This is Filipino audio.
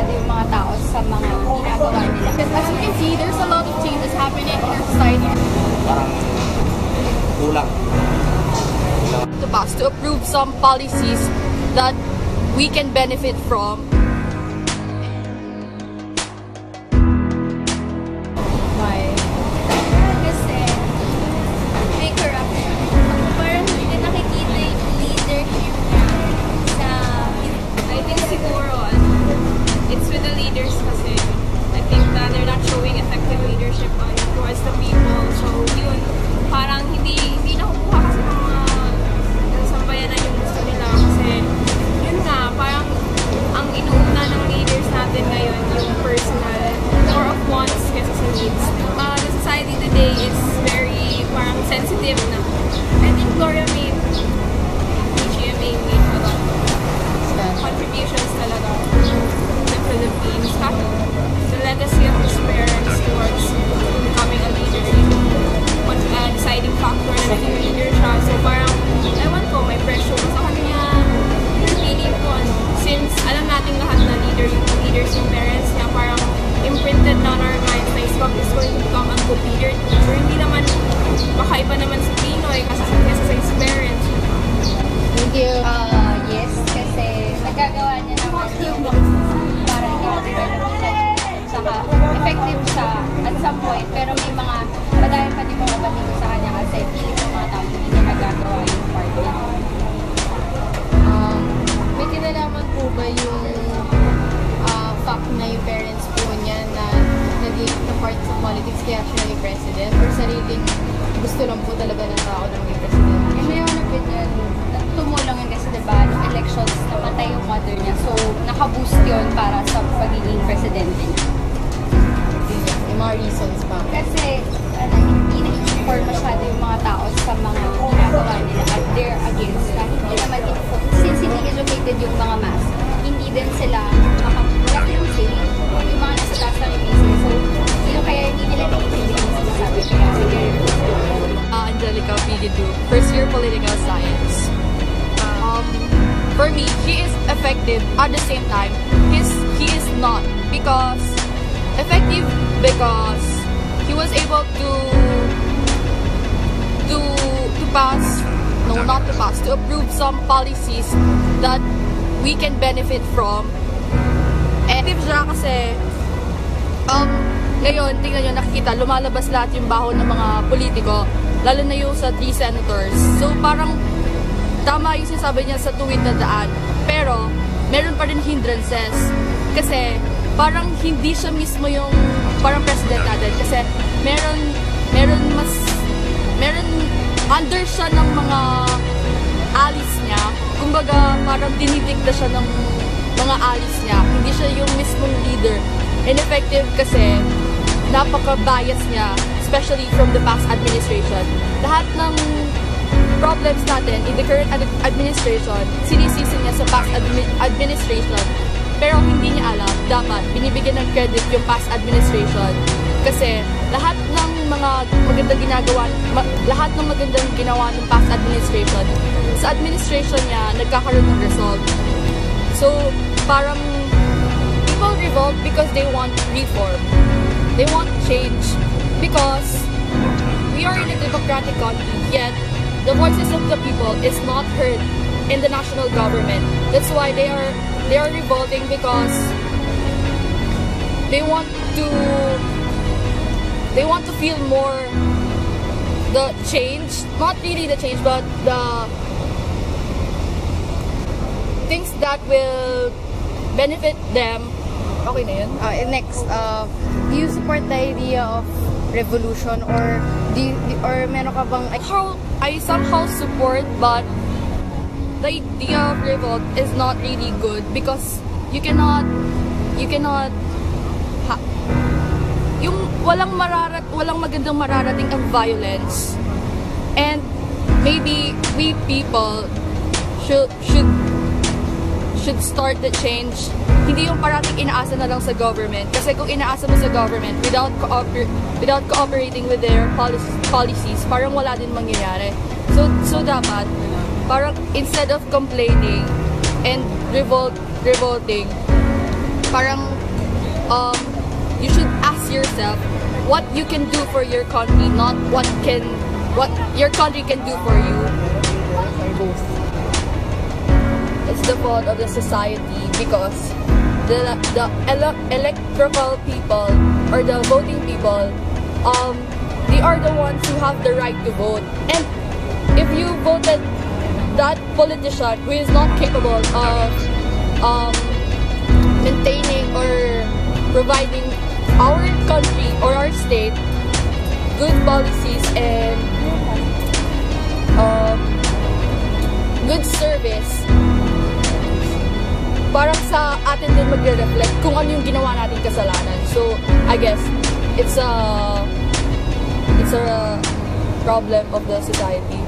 masyado yung mga tao sa mga ginagawa nila. As you can see, there's a lot of changes happening in our society. Parang kulang. To pass, to approve some policies that we can benefit from. Kasi may corruption. Parang hindi nakikita yung leadership niya sa... I think siguro, it's with the leaders kasi. I think that they're not showing effective leadership towards the people. So, yun, parang hindi nakukuha kasi ng mga sambayanan yung gusto nila. Kasi, yun nga, parang ang inuuna ng leaders natin ngayon, yung personal, more of wants kasi sa needs. The society today is very, parang sensitive na. I think Gloria made, GMA made a lot of contributions talaga to the Philippines. The legacy of his parents towards becoming a leader, a deciding factor na naging leader siya. So parang, ewan ko, may pressure sa kanya. Feeling ko, since alam natin lahat na leaders yung parents niya, parang imprinted na on our minds na is going to become a good leader. Or hindi naman, baka iba naman sa Pinoy kasi sa his parents. Thank you. Yes, kasi nagagawa niya naman yung para i-develop siya. Saka effective siya at some point, pero may mga madami pa din mga batid sa kanya kasi pilit ng mga tao hindi niya nagagawa yung part niya. May kinalaman po ba yung fact na yung parents po niya na naging na part sa politics kaya siya naging president? Or sariling gusto lang po talaga ng tao na maging president? In my own opinion, tumulong yun kasi diba, nung elections, namatay yung mother niya. So, nakaboost yun para sa pagiging presidente niya. Yung mga reasons pa. Kasi, hindi na-support masyado yung mga tao sa mga ginagawa nila at they're against na hindi naman since hindi educated yung mga mass, hindi din sila wala silang say yung mga nasa taas ng isip. So, yun kaya hindi nila pinipili yung sinasabi kaya sige. Angelica Pigidu, first year political science. For me, he is effective at the same time. He is not because effective because he was able to pass, no, not to pass, to approve some policies that we can benefit from. And effective siya kasi ngayon, tingnan nyo, nakikita, lumalabas lahat yung baho ng mga politiko, lalo na yung sa 3 senators. So parang tama yung sinasabi niya sa tuwid na daan, pero meron pa rin hindrances kasi parang hindi siya mismo yung parang president natin kasi meron under siya ng mga alis niya, kumbaga parang tinitigda siya ng mga alis niya, hindi siya yung mismong leader. Ineffective kasi napaka-bias niya, especially from the past administration. Lahat ng problems natin in the current administration, sinisisi niya sa past administration. Pero hindi niya alam, dapat binibigyan ng credit yung past administration. Kasi lahat ng mga magandang ginawa ng past administration, sa administration niya, nagkakaroon ng result. So, parang people revolt because they want reform. They want change because we are in a democratic country, yet the voices of the people is not heard in the national government. That's why they are revolting because they want to feel more the change, not really the change, but the things that will benefit them. Okay na yun? Next, do you support the idea of revolution or meron ka bang... I somehow support, but the idea of revolt is not really good because you cannot yung walang magandang mararating ang violence, and maybe we people should start the change. Hindi yung parating inaasa na lang sa government, kasi kung inaasa mo sa government without cooperating with their policies, parang wala din mangyayari. So dapat parang instead of complaining and revolting, parang you should ask yourself what you can do for your country, not what your country can do for you. It's the fault of the society because the electoral people or the voting people, they are the ones who have the right to vote. And if you voted that politician who is not capable of maintaining or providing our country or our state good policies and good service, parang sa atin din magre-reflect kung ano yung ginawa natin kasalanan. So, I guess, it's a problem of the society.